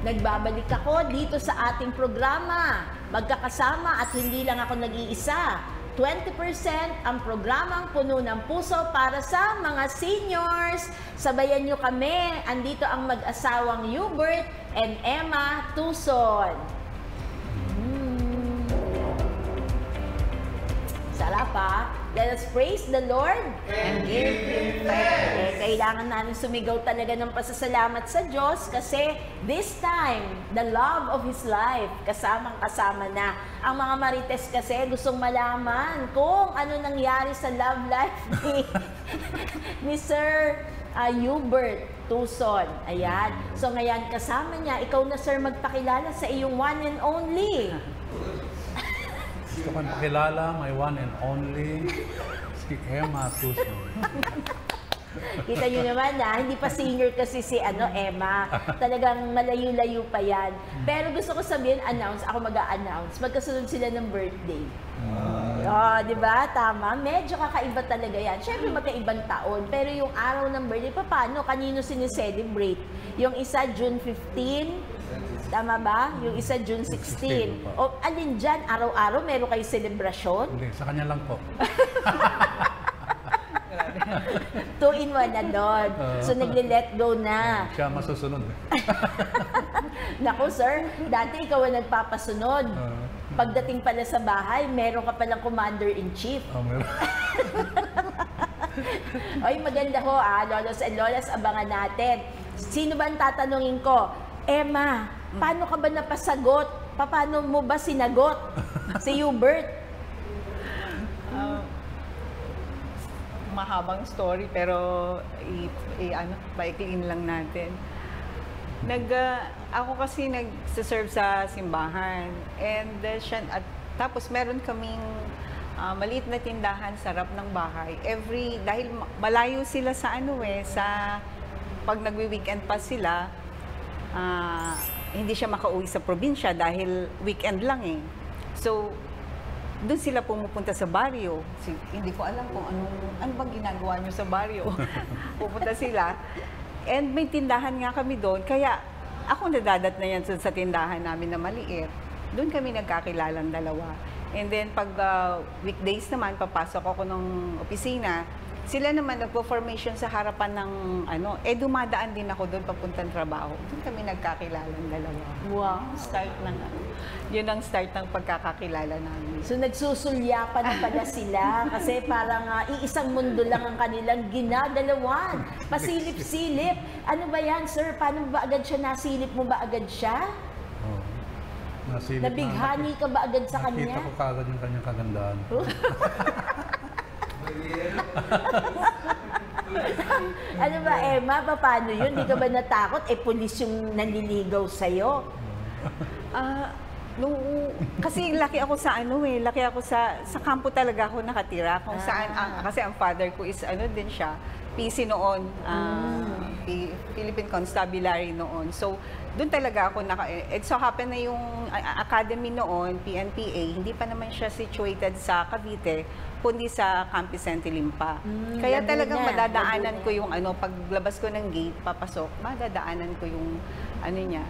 Nagbabalik ako dito sa ating programa. Magkakasama at hindi lang ako nag-iisa. 20% ang programang Puno ng Puso para sa mga seniors. Sabayan nyo kami. Andito ang mag-asawang Hubert and Emma Tuson. Sarap ha? Let us praise the Lord and give Him thanks. Kailangan namin sumigaw talaga ng pasasalamat sa Diyos kasi this time, the love of His life, kasamang-kasama na. Ang mga marites kasi gustong malaman kung ano nangyari sa love life ni Sir Hubert Tuson. Ayan. So ngayon, kasama niya, ikaw na Sir magpakilala sa iyong one and only. Gusto ko pakilala, my one and only, si Emma Tuson. Kita nyo naman na, hindi pa senior kasi si Emma. Talagang malayo-layo pa yan. Pero gusto ko sabihin, ako mag-a-announce. Magkasunod sila ng birthday. Oh, di ba? Tama. Medyo kakaiba talaga yan. Siyempre magkaibang taon. Pero yung araw ng birthday, paano? Kanino sineselebrate? Yung isa, June 15. Tama ba? Yung isa, June 16. O, alin dyan? Araw-araw meron kayo selebrasyon? Hindi, sa kanya lang po. 2 in 1 na doon. So, nagle-let go na. Siya masusunod. Naku, sir, dati ikaw ang nagpapasunod. Pagdating pala sa bahay, meron ka palang commander-in-chief. Meron. Oy, maganda ho, lolos and lolas, abangan natin. Sino ba ang tatanungin ko? Emma, paano ka ba napasagot? Paano mo ba sinagot si Hubert? Mahabang story pero paikliin lang natin. Ako kasi nag-serve sa simbahan and tapos meron kaming maliit na tindahan sa harap ng bahay. Dahil malayo sila sa pag nagwi-weekend pa sila, hindi siya makauwi sa probinsya dahil weekend lang eh. So, doon sila pumupunta sa baryo. Hindi ko alam kung ano bang ginagawa nyo sa baryo. Pupunta sila. And may tindahan nga kami doon. Kaya ako nadadat na yan sa tindahan namin na maliit. Doon kami nagkakilalang dalawa. And then pag weekdays naman, papasok ako ng opisina. Sila naman nagpo-formation sa harapan ng dumadaan din ako doon papuntang trabaho. Doon kami nagkakilalang dalawa. Wow. Yun ang start ng pagkakakilala namin. So nagsusulyapan na pala sila kasi parang iisang mundo lang ang kanilang ginagalawan. Pasilip-silip. Ano ba yan, sir? Paano ba agad siya nasilip mo ba agad siya? Nasilip Nabighani ka ba agad sa kanya? Nakita ko kagad yung kanyang kagandaan. Ano ba, Emma? Paano yun? Di ka ba natakot? Pulis yung nanliligaw sa'yo. Kasi laki ako sa kampo talaga ako nakatira. Kung saan, kasi ang father ko is din siya, PC noon, Philippine Constabulary noon. So, doon talaga ako it so happen na yung academy noon, PNPA, hindi pa naman siya situated sa Cavite, kundi sa Campus Limpa. Kaya talagang madadaanan ko yung paglabas ko ng gate, papasok, madadaanan ko yung niya.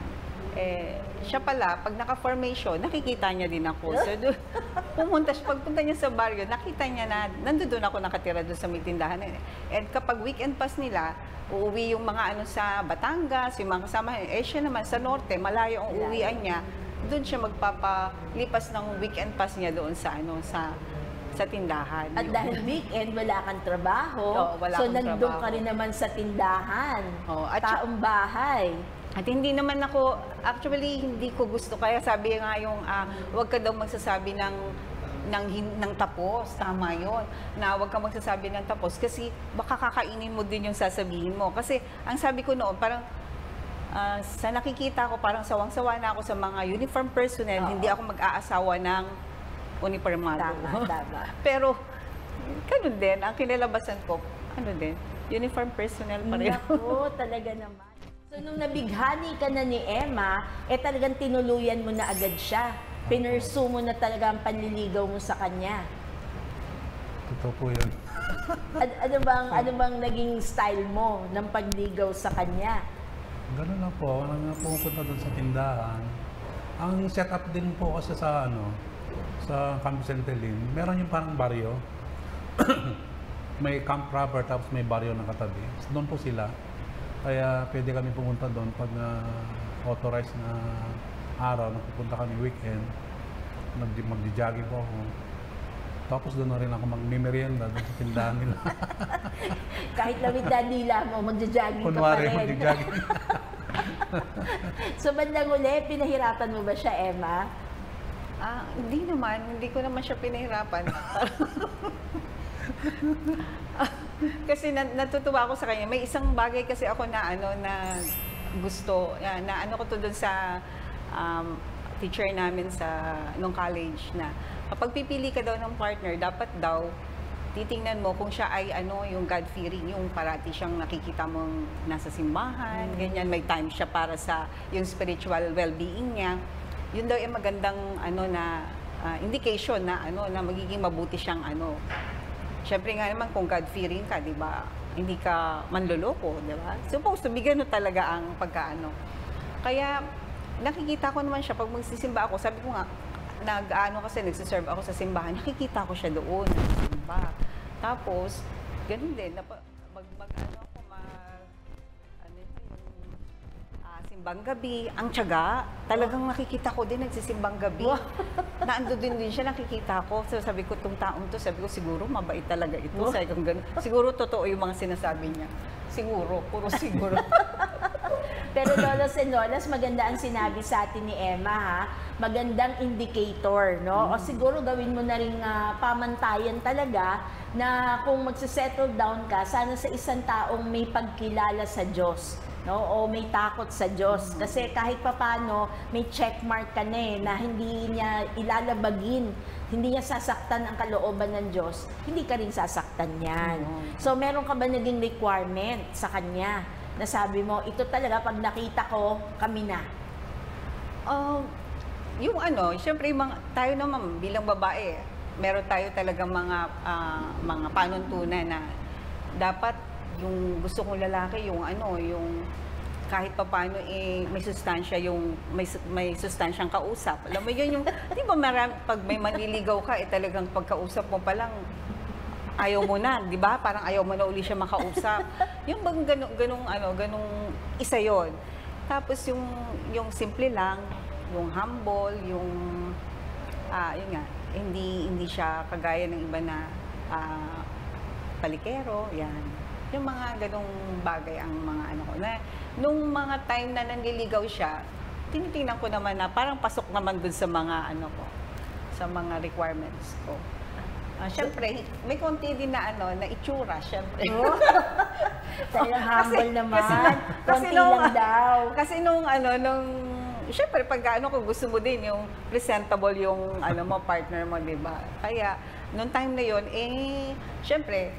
Siya pala, pag naka-formation, nakikita niya din ako. So, pagpunta niya sa baryo, nakita niya na, nandoon ako nakatira doon sa may tindahan. And kapag weekend pass nila, uuwi yung mga sa Batangas, yung mga kasama. Siya naman sa norte, malayo ang uwian niya. Doon siya magpapalipas ng weekend pass niya doon sa tindahan. At dahil weekend, wala kang trabaho, so nandun ka rin naman sa tindahan, taong bahay. At hindi naman ako, actually, hindi ko gusto. Kaya sabi nga yung, huwag ka daw magsasabi ng tapos. Tama yun. Na huwag ka magsasabi ng tapos kasi baka kakainin mo din yung sasabihin mo. Kasi ang sabi ko noon, parang sa nakikita ko, parang sawang-sawa na ako sa mga uniform personnel. Hindi ako mag-aasawa ng uniformado. Tama. Pero, ganun din. Ang kinalabasan ko, uniform personnel pa rin. Naku, talaga naman. So, nung nabighani ka na ni Emma, talagang tinuluyan mo na agad siya. Pinursu mo na talaga ang panliligaw mo sa kanya. Totoo po yun. Ano bang naging style mo ng pagligaw sa kanya? Ganun lang po, pumupunta doon sa tindahan. Ang setup din po kasi sa sa Camp Centelin, meron yung parang baryo. May camp proper tapos may baryo na katabi. Doon po sila. Kaya pwede kami pumunta doon pag authorized na araw, pupunta kami weekend. Magdi-jogging po ako. Tapos doon na rin ako magmimerienda doon sa tindahan nila. Kahit lamig na nila mo, magja-jogging ka pa Kunwari, rin. magdi-jogging. So bandang uli, pinahirapan mo ba siya, Emma? Hindi naman. Hindi ko naman siya pinahirapan. Kasi natutuwa ako sa kanya. May isang bagay kasi ako na na gusto, na ko to doon sa teacher namin nung college na kapag pipili ka daw ng partner, dapat daw titingnan mo kung siya ay yung God-fearing, yung parati siyang nakikita mong nasa simbahan, ganyan, may time siya para sa yung spiritual well-being niya. Yun daw ay magandang indication na na magiging mabuti siyang Siyempre nga naman kung God-fearing ka, 'di ba? Hindi ka manloloko, 'di ba? Supposed to be ganun talaga ang pagkaano. Kaya nakikita ko naman siya pag magsisimba ako, sabi ko nga kasi nagsiserve ako sa simbahan, nakikita ko siya doon, nagsisimba. Tapos ganun din simbang gabi, ang tiyaga, talagang nakikita ko din nagsisimbang gabi. Naando din siya, nakikita ko. So, sabi ko, itong taong to, sabi ko, siguro mabait talaga ito. Sabi ko, ganun. Siguro totoo yung mga sinasabi niya. Siguro, puro siguro. Pero lolos and lolas, maganda ang sinabi sa atin ni Emma, ha? Magandang indicator, no? O siguro gawin mo na rin pamantayan talaga na kung magsisettle down ka, sana sa isang taong may pagkilala sa Diyos, no? O may takot sa Diyos. Kasi kahit papano, may checkmark ka na hindi niya ilalabagin, hindi niya sasaktan ang kalooban ng Diyos, hindi ka rin sasaktan yan. So, meron ka ba naging requirement sa Kanya? Nasabi mo, ito talaga, pag nakita ko, kami na. Yung syempre tayo naman bilang babae, meron tayo talagang mga panuntunan na dapat yung gusto kong lalaki, yung kahit papaano may sustansya, may sustansyang kausap. Alam mo yun, yung, di ba pag may manliligaw ka, talagang pagkausap mo pa lang, ayaw mo na, di ba? Parang ayaw mo na uli siya makausap. Yung bang ganung isa yon. Tapos yung simple lang, yung humble, yun nga, hindi siya kagaya ng iba na palikero, yan. Yung mga ganung bagay ang mga ko. Nung mga time na nanliligaw siya, tinitingnan ko naman na parang pasok naman dun sa mga sa mga requirements ko. Siyempre, may konti din na na itsura, siyempre. Talagang humble naman. Konti lang daw. Kasi siyempre, pag kung gusto mo din, yung presentable yung partner mo, di ba? Kaya, nung time na yon siyempre,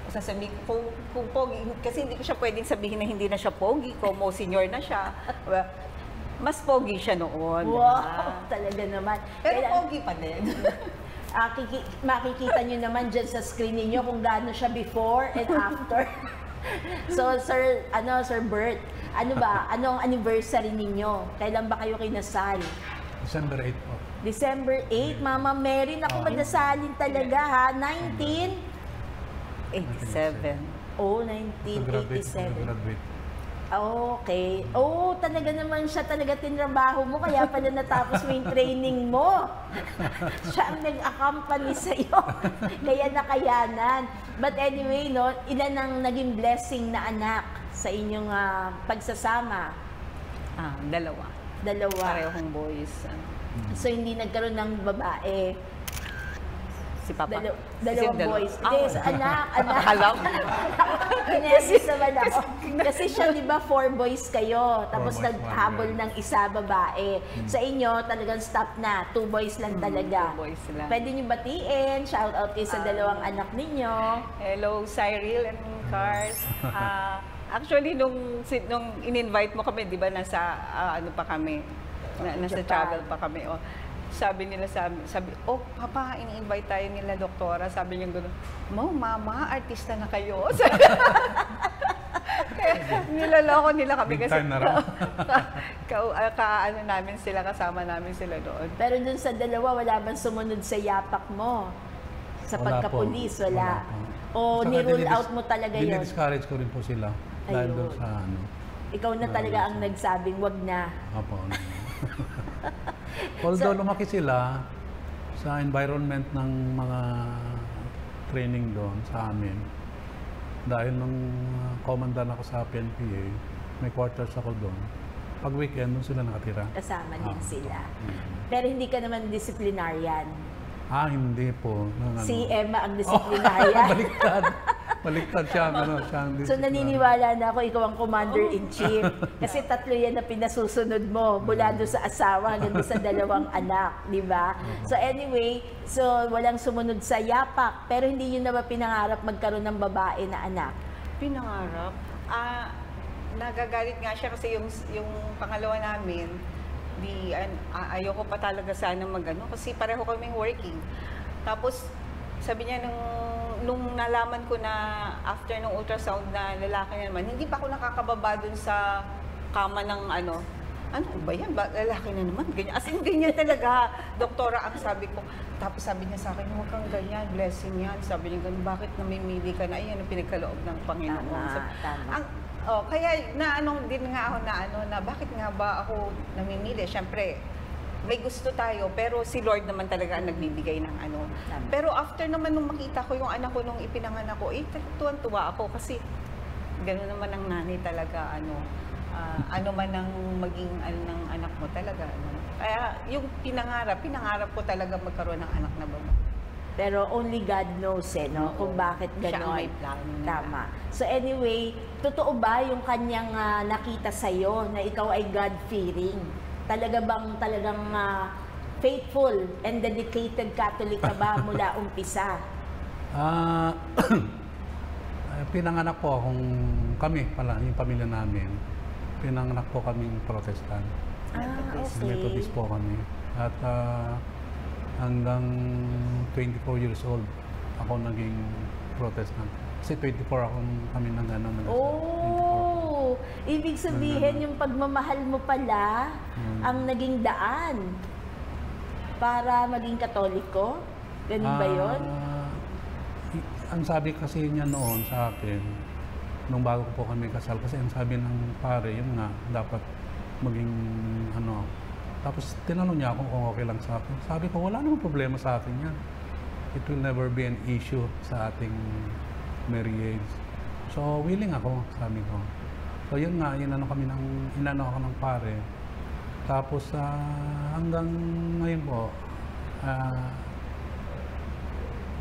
sasabihin ko, kung pogi, kasi hindi ko siya pwedeng sabihin na hindi na siya pogi, kung senior na siya. Mas pogi siya noon. Wow, talaga naman. Pero pogi pa din. Makikita nyo naman dyan sa screen ninyo kung gaano siya before and after. So, Sir Bert, anong anniversary ninyo? Kailan ba kayo kinasal? December 8 po. December 8, Mama Mary, naku, madasalin talaga, ha? 87. Oh, 1987. Graduate. Okay. Oh, talaga naman siya talaga tinrabaho mo, kaya pala natapos mo yung training mo. Siya ang nag-accompany sa'yo. Kaya nakayanan. But anyway, ilan ang naging blessing na anak sa inyong pagsasama? Dalawa. Parehong boys. So, hindi nagkaroon ng babae. Si Papa. Dalawang boys. Yes, anak. Alam. Kinesis naman ako. Kasi siya, di ba, 4 boys kayo. Tapos boys, naghabol one ng isa babae. Sa inyo, talagang stop na. 2 boys lang talaga. 2 boys lang. Pwede niyo batiin. Shout out kayo sa dalawang anak ninyo. Hello, Cyril and Cars. Actually, nung in-invite mo kami, di ba, nasa pa kami? Nasa travel pa kami. Sabi nila Papa, ini-invite tayo nila doktora. Sabi niya gano'n, Mama, artista na kayo. Kaya Niloloko nila kami Big kasi time na raw. ano namin sila, kasama namin sila doon. Pero dun sa dalawa, wala bang sumunod sa yapak mo? Sa Wala pagkapulis, po. wala? Wala po. O Saka ni-rule out mo talaga yun? Dinidiscourage ko rin po sila. Dahil Ayun. doon sa ano. Ikaw na talaga ang nagsabing, wag na. Apo. Although lumaki sila sa environment ng mga training doon sa amin. Dahil nung commandant ako sa PNPA, may quarters ako doon. Pag weekend, doon sila nakatira. Kasama din sila. Mhm. Pero hindi ka naman disciplinarian. Hindi po. Si Emma ang disciplinarian. Baliktad. Baliktad siya. Siya ang So naniniwala na ako, ikaw ang commander-in-chief. Kasi 3 yan na pinasusunod mo, mula doon sa asawa hanggang doon sa 2 anak, di ba? So anyway, so walang sumunod sa yapak, pero hindi yun na ba pinangarap magkaroon ng babae na anak? Pinangarap. Nagagalit nga siya kasi yung pangalawa namin, ayoko pa talaga sana magano kasi pareho kaming working. Tapos sabi niya nung nalaman ko na after ng ultrasound na lalaki na naman, hindi pa ako nakakababa dun sa kama ng ano ba yan? Lalaki na naman? Ganyan. As in, ganyan talaga. Doktora, ang sabi ko. Tapos sabi niya sa akin, huwag kang ganyan, blessing yan. Sabi niya ganun, bakit namimili ka na? Ayan ang pinagkaloob ng Panginoon. Tama. Kaya din nga ako na bakit nga ba ako namimili? Siyempre, may gusto tayo, pero si Lord naman talaga ang nagbibigay ng ano. Tama. Pero after naman nung makita ko yung anak ko nung ipinanganak ko, tuwan-tuwa ako kasi gano'n naman ang nanay talaga, ano man ang maging ng anak mo talaga. Kaya yung pinangarap ko talaga magkaroon ng anak na babae. Pero only God knows no? Kung bakit gano'n. Siya ang may plano nila. Tama. So anyway, totoo ba yung kanyang nakita sa'yo na ikaw ay God-fearing? Talaga bang talagang faithful and dedicated Catholic ka ba mula umpisa? Pinanganak po kami pala, yung pamilya namin. Pinanganak po kaming Protestant. Methodist po kami. At hanggang 24 years old, ako naging Protestant. Kasi 24 kami nang gano'n. Oh! Ibig sabihin, yung pagmamahal mo pala ang naging daan para maging Katoliko? Ganun ba yun? Ang sabi kasi niya noon sa akin, nung bago po kami kasal, kasi ang sabi ng pare, yun nga, dapat maging Tapos tinanong niya ako kung okay lang sa akin. Sabi ko, wala namang problema sa akin yan. It will never be an issue sa ating marriage. So, willing ako, sabi ko. So, yun nga, inano ako ng pare. Tapos, hanggang ngayon po,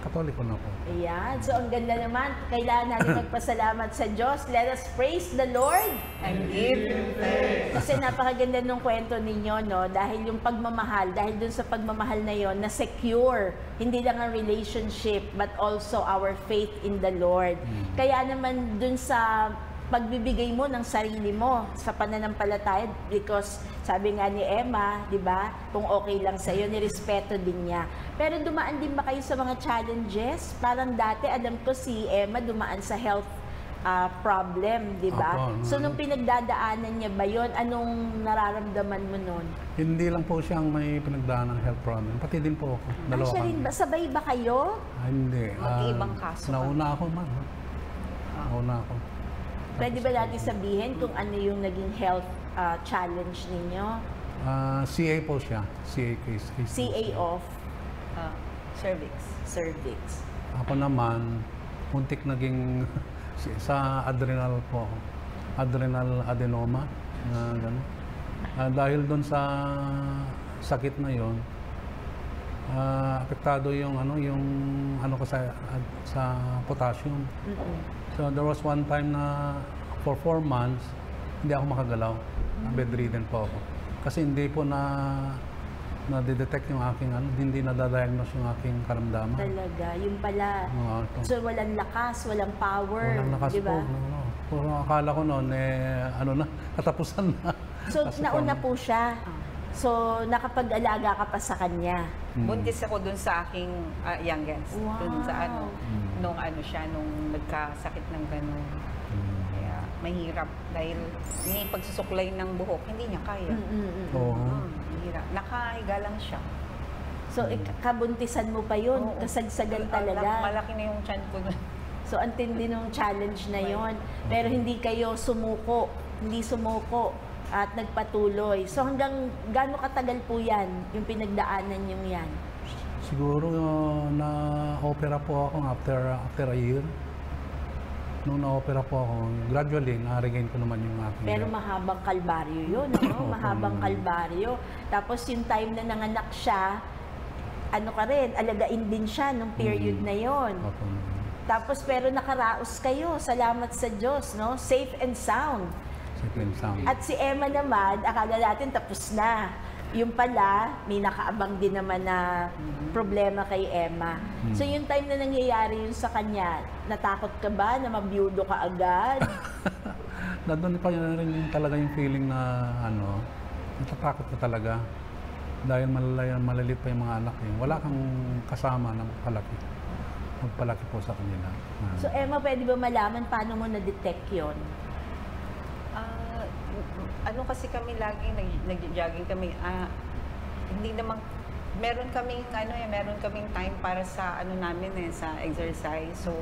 Katoliko na po. Ayan. So, ang ganda naman. Kailangan natin magpasalamat sa Diyos. Let us praise the Lord. And give Him thanks. Kasi napakaganda nung kwento ninyo, no? Dahil yung pagmamahal, dahil dun sa pagmamahal na yon, na secure, hindi lang ang relationship, but also our faith in the Lord. Kaya naman dun sa pagbibigay mo ng sarili mo sa pananampalataya, because sabi nga ni Emma, di ba, kung okay lang sa'yo, nirespeto din niya. Pero dumaan din ba kayo sa mga challenges? Parang dati, alam ko si Emma dumaan sa health problem, di ba? So, nung pinagdadaanan niya ba yun, anong nararamdaman mo nun? Hindi lang po siyang may pinagdaan ng health problem. Pati din po ako. Dalawa siya rin ba? Sabay ba kayo? Hindi. Mag-iibang kaso ka. Nauna ako, ma'am. Nauna ako. Pwede ba natin sabihin kung ano yung naging health challenge ninyo? CA po siya. CA case. CA of Cervix. cervix. Ako naman, muntik naging sa adrenal po ako. Adrenal adenoma. Gano'n. Dahil doon sa sakit na yon, apektado yung ko sa potassium. So there was one time na for 4 months hindi ako makagalaw. Bedridden po ako. Kasi hindi po na-detect yung aking hindi na-diagnose yung aking karamdaman. Talaga, yun pala. So walang lakas, walang power, Walang lakas di ba? po. Pero akala ko noon katapusan na. So Kasi nauna po siya. So nakapag-alaga ka pa sa kanya. Buntis ako dun sa aking youngest. Wow. Dun sa nung nung nagkasakit ng gano'n. Kaya, mahirap dahil may pagsusuklay ng buhok, hindi niya kaya. Oo. Mahirap. Nakahiga lang siya. So, kabuntisan mo pa yun, Oo. kasagsagan talaga. Malaki na yung tiyan ko nun. So, ang tindi ng challenge na yon. Pero hindi kayo sumuko, at nagpatuloy. So, hanggang gaano katagal po yan, yung pinagdaanan yung yan? Siguro na-opera po ako after a year. Nung na-opera po ako, gradually, na-regain ko naman yung aking... Pero mahabang kalbaryo yun, no? Mahabang kalbaryo. Tapos yung time na nanganak siya, ano ka rin, alagain din siya nung period na yon. Opo. Tapos pero nakaraos kayo, salamat sa Diyos, no? Safe and sound. Second sound. At si Emma naman, akala natin tapos na. Yung pala, may nakaabang din naman na problema kay Emma. So yung time na nangyayari yun sa kanya, natakot ka ba na mabiyudo ka agad? Nandun pa yun rin yung talaga yung feeling na natatakot ka talaga. Dahil malalit pa yung mga anak eh. Wala kang kasama na magpalaki po sa kanila. So Emma, pwede ba malaman paano mo na-detect yun? Kasi kami lagi nag-jogging kami. Hindi naman meron kaming time para sa namin sa exercise. So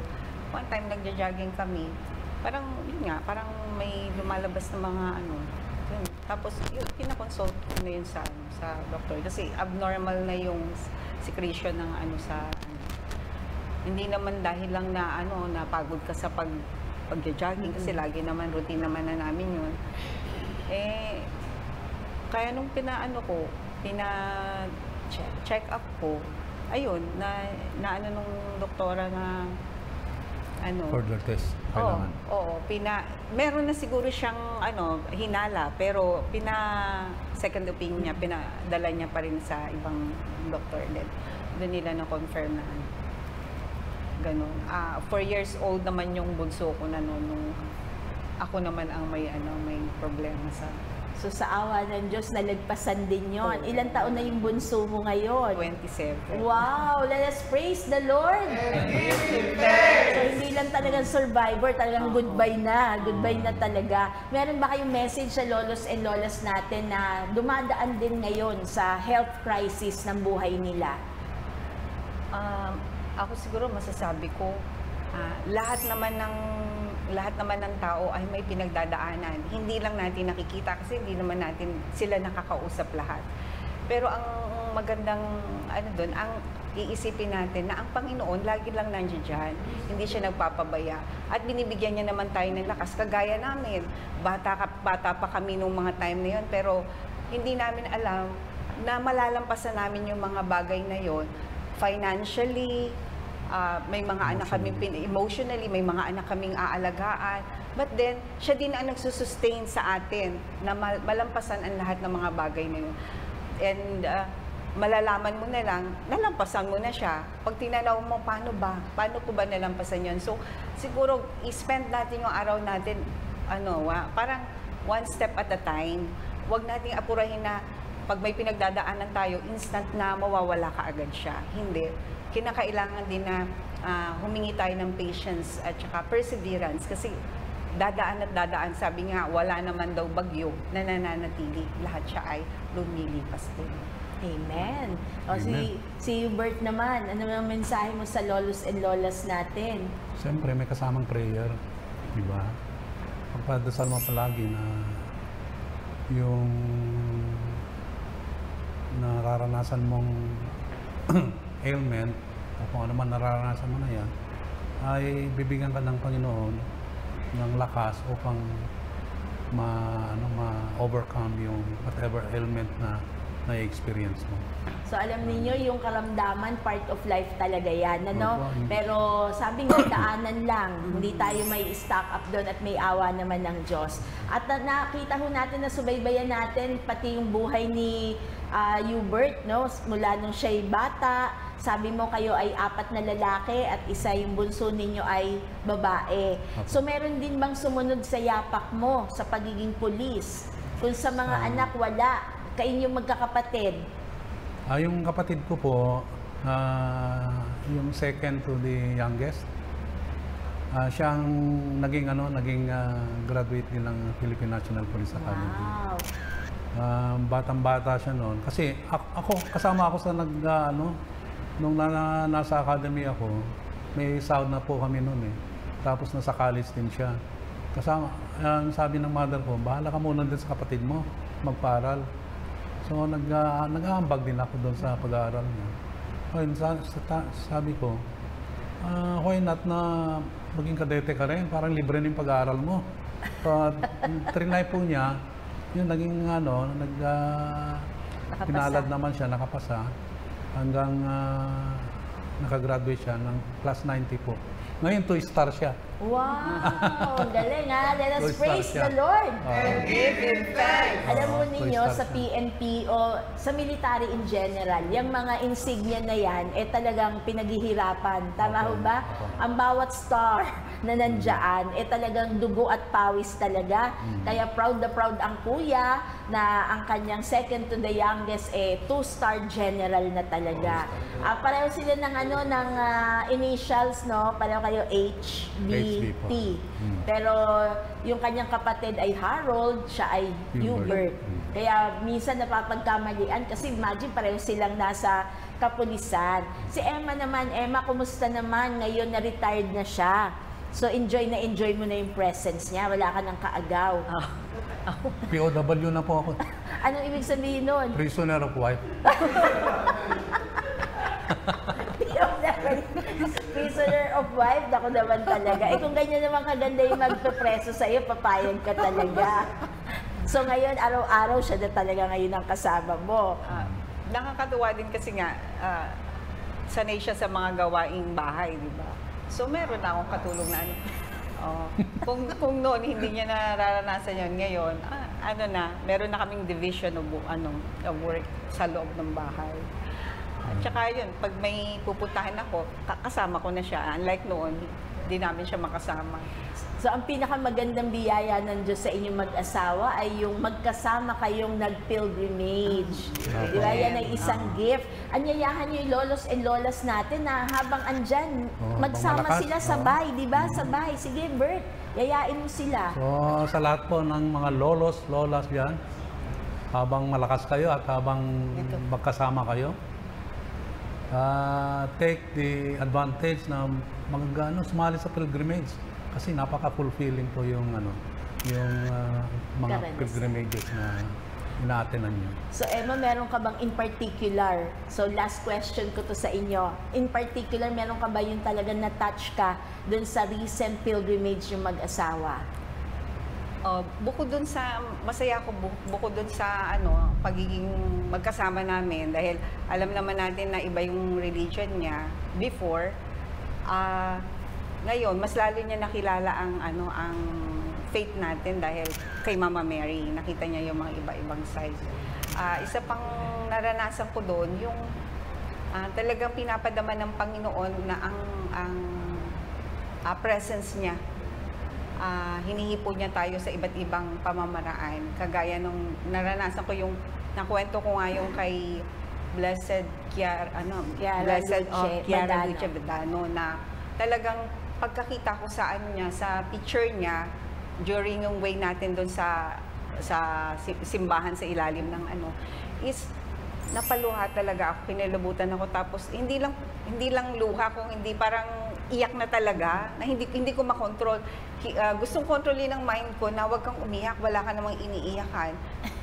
one time nagja-jogging kami. Parang parang may lumalabas na mga yun. Tapos pinakonsult ko na yun sa doktor kasi abnormal na yung secretion ng hindi naman dahil lang na napagod ka sa pagja-jogging kasi lagi naman routine naman na namin yun. Kaya nung check up ko, ayun, na nung doktora na Further test, kailangan. Meron na siguro siyang hinala, pero second opinion niya, pinadala niya pa rin sa ibang doktor din. Doon nila na-confirm na ganun. 4 years old naman yung bunso ko na nung ako naman ang may problema sa... So sa awa ng Diyos, nalagpasan din yon. Ilang taon na yung bunso mo ngayon? 27. Wow! Let us praise the Lord! So hindi lang talagang survivor, talagang goodbye na. Goodbye na talaga. Meron ba kayong message sa lolos and lolas natin na dumadaan din ngayon sa health crisis ng buhay nila? Ako siguro masasabi ko, lahat naman ng tao ay may pinagdadaanan. Hindi lang natin nakikita kasi hindi naman natin sila nakakausap lahat. Pero ang magandang doon, ang iisipin natin na ang Panginoon lagi lang nandiyan dyan. Hindi siya nagpapabaya. At binibigyan niya naman tayo ng lakas kagaya namin. Bata pa kami nung mga time na yon, pero hindi namin alam na malalampasan namin yung mga bagay na yon financially. May mga anak kami emotionally, may mga anak kaming aalagaan. But then, siya din ang nagsusustain sa atin na malampasan ang lahat ng mga bagay na yun. And malalaman mo na lang, nalampasan mo na siya. Pag tinanaw mo, paano ko ba nalampasan yun? So, siguro, i-spend natin yung araw natin, parang one step at a time. Huwag nating apurahin na pag may pinagdadaanan tayo, instant na mawawala ka agad siya. Hindi. Kinakailangan din na humingi tayo ng patience at saka perseverance kasi dadaan at dadaan. Sabi nga, wala naman daw bagyo na nananatili. Lahat siya ay lumilipas din. Amen. Si Hubert naman, ano ang mensahe mo sa lolos and lolas natin? Siyempre, may kasamang prayer. Diba? Pagpadasal mo palagi na yung nararanasan mong ailment o kung ano man nararanasan mo na yan, ay bibigyan ka ng Panginoon ng lakas upang ma-overcome yung whatever ailment na na-experience mo. So alam niyo yung karamdaman, part of life talaga yan, Pero sabi nga, daanan lang. Hindi tayo may stock up doon at may awa naman ng Diyos. At nakita ho natin na subaybayan natin pati yung buhay ni Hubert, mula nung siya'y bata. Sabi mo kayo ay 4 na lalaki at isa yung bunso ninyo ay babae. Okay. So meron din bang sumunod sa yapak mo sa pagiging pulis? Kung sa mga anak wala, kayo yung magkakapatid? Yung kapatid ko po, yung second to the youngest, Siya ang naging graduate din ng Philippine National Police Academy. Wow. Batang-bata siya noon. Kasi kasama ako sa nung nasa academy ako, may sahod na po kami noon eh. Tapos nasa college din siya. Kasama, sabi ng mother ko, bahala ka muna din sa kapatid mo, magparal. So nag-aambag din ako doon sa pag-aaral niya. Ayun, sabi ko, why not na maging kadete ka rin? Parang libre ng pag-aaral mo. Trinay po niya, yun naging pinalad naman siya, nakapasa. Hanggang nakagraduate siya ng plus 90 po. Ngayon, 2-star siya. Wow! Galing ha! Let us Two-star praise siya. the Lord! And give Him thanks. Alam mo ninyo, Two-star sa siya. PNP o sa military in general, yung mga insignia na yan, talagang pinaghihirapan. Tama ho Opo, ba? opo. Ang bawat star na nandyan, talagang dugo at pawis talaga. Kaya proud na proud ang kuya na ang kanyang second to the youngest, 2-star general na talaga. Pareho sila ng ng initials, no? Pareho kayo HB po. HBT. Pero yung kanyang kapatid ay Harold, siya ay Hubert. Hubert. Kaya minsan napapagkamalian kasi imagine pareho silang nasa kapulisan. Si Emma naman, kumusta naman? Ngayon na retired na siya. So enjoy mo na yung presence niya. Wala ka ng kaagaw. POW na po ako. Anong ibig sabihin nun? Prisoner of wife. Prisoner of wife, ako naman talaga. Kung ganyan naman kaganda yung magpe-preso sa'yo, papayag ka talaga. So ngayon, araw-araw siya na talaga ngayon ang kasama mo. Nakakatuwa din kasi nga, sanay siya sa mga gawaing bahay, di ba? So meron na akong katulong na kung noon hindi niya nararanasan yun, ngayon, meron na kaming division of work sa loob ng bahay. At saka yun, pag may pupuntahan ako, kasama ko na siya. Unlike noon, hindi namin siya makasama. So ang pinakamagandang biyaya ng Diyos sa inyong mag-asawa ay yung magkasama kayong nag-pilgrimage. Di ba? Yan ay isang gift. Anyayahan niyo yung lolos and lolas natin na habang andyan, magsama malakas. sila sabay, di ba? Sabay. Sige, Bert, yayain mo sila. So, sa lahat po ng mga lolos, lolas yan, habang malakas kayo at habang magkasama kayo, take the advantage na sumali sa pilgrimage. Kasi napaka-fulfilling po yung mga Karanasan. pilgrimages na ina-attenan nyo. So Emma, meron ka bang in particular? So last question ko to sa inyo. In particular, meron ka ba yung talagang na-touch ka dun sa recent pilgrimage yung mag-asawa? Bukod dun sa, masaya ako bukod dun sa pagiging magkasama namin dahil alam naman natin na iba yung religion niya before. Ngayon, mas lalo niya nakilala ang faith natin dahil kay Mama Mary, nakita niya yung mga iba-ibang side. Isa pang naranasan ko doon, yung talagang pinapadama ng Panginoon na ang presence niya. Hinihipo niya tayo sa iba't ibang pamamaraan. Kagaya nung naranasan ko yung, nakwento ko nga yung kay Blessed Chiara Luce Bedano na talagang pagkakita ko sa niya, sa picture niya during yung way natin doon sa simbahan sa ilalim ng is napaluha talaga ako, kinilabutan ako, tapos hindi lang luha, kung hindi parang iyak na talaga, na hindi ko makontrol. Gustong kontrolin ng mind ko na wag kang umiyak, wala ka namang iniiyakan.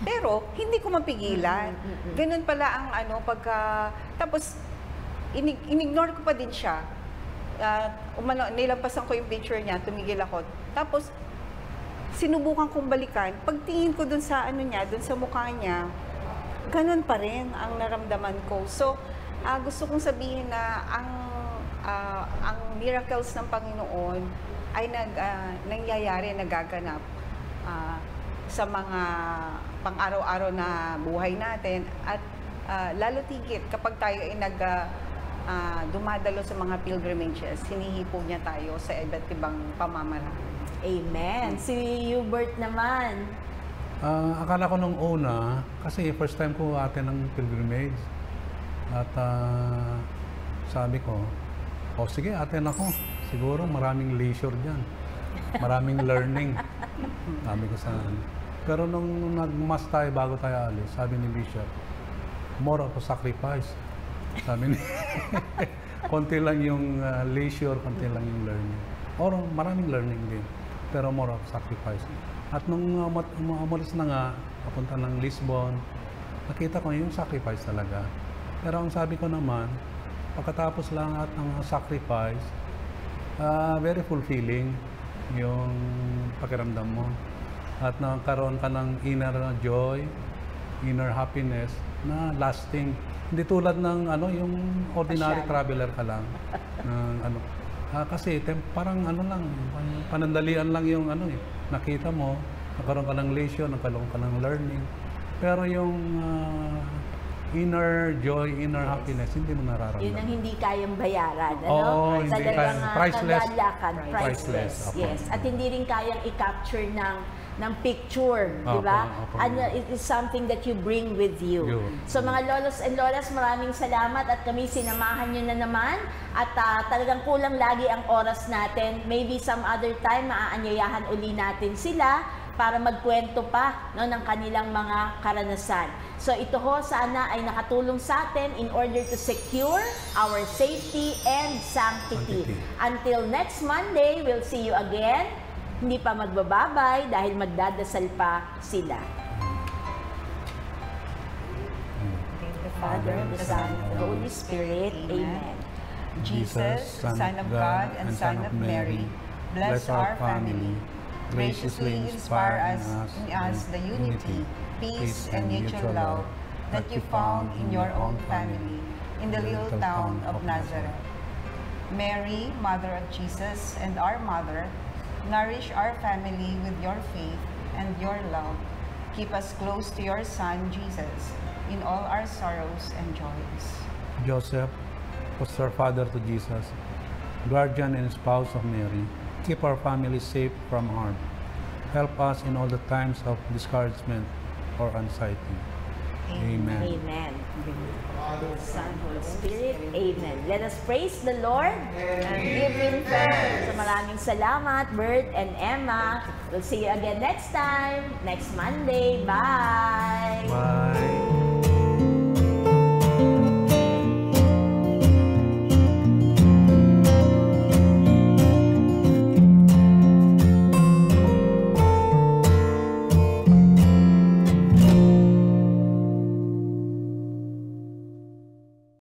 Pero hindi ko mapigilan. Ganun pala ang tapos inignore ko pa din siya. Nilampasan ko yung picture niya, tumigil ako. Tapos sinubukan kong balikan. Pagtingin ko dun sa dun sa mukha niya, ganun pa rin ang naramdaman ko. So, gusto kong sabihin na ang miracles ng Panginoon ay nangyayari, nagaganap sa mga pang-araw-araw na buhay natin, at lalo tigit kapag tayo ay dumadalo sa mga pilgrimages, hinihipog niya tayo sa iba't ibang pamamaraan. Amen. Si Hubert naman. Akala ko nung una, kasi first time ko atin ng pilgrimage. At sabi ko, sige, atin ako. siguro maraming leisure dyan. Maraming learning. Sabi ko sa Pero nung nag-mass tayo bago tayo alis, sabi ni Bishop, more of a sacrifice. Sabi ni konti lang yung leisure, konti lang yung learning. Or maraming learning din, pero more of sacrifice. At nung umalis na nga, papunta ng Lisbon, nakita ko yung sacrifice talaga. Pero ang sabi ko naman, pagkatapos lang at ng sacrifice, very fulfilling yung pakiramdam mo. At nagkaroon ka ng inner joy, inner happiness na lasting. Hindi tulad ng yung ordinary traveler ka lang. Kasi parang lang, panandalian lang yung nakita mo, nagkaroon ka ng leisure, nagkaroon ka ng learning. Pero yung inner joy, inner happiness, hindi mo nararamdaman. Yun ang hindi kayang bayaran. Oo, hindi Talagang kayang priceless. kagalakan, priceless. Yes. At hindi rin kayang i-capture ng picture, di ba? And it is something that you bring with you. So mga lolos and lolas, maraming salamat at kami sinamahan nyo na naman at talagang kulang lagi ang oras natin. Maybe some other time maaanyayahan uli natin sila para magkwento pa ng kanilang mga karanasan. So ito ho sana ay nakatulong sa atin in order to secure our safety and sanctity. Until next Monday, we'll see you again. Hindi pa magbababay dahil magdadasal pa sila. The Father, the Son, the Holy Spirit. Amen. Jesus, Son of God and Son of Mary, bless our family. Graciously inspire in us the unity, peace, and mutual love that you found in your own family in the little town of Nazareth. Mary, Mother of Jesus and our Mother, nourish our family with your faith and your love. Keep us close to your Son, Jesus, in all our sorrows and joys. Joseph, foster father to Jesus, guardian and spouse of Mary, keep our family safe from harm. Help us in all the times of discouragement or anxiety. Amen. Amen. Father, Son, Holy Spirit. Amen. Let us praise the Lord and give Him thanks. So maraming salamat, Bert and Emma. We'll see you again next time, next Monday. Bye! Bye!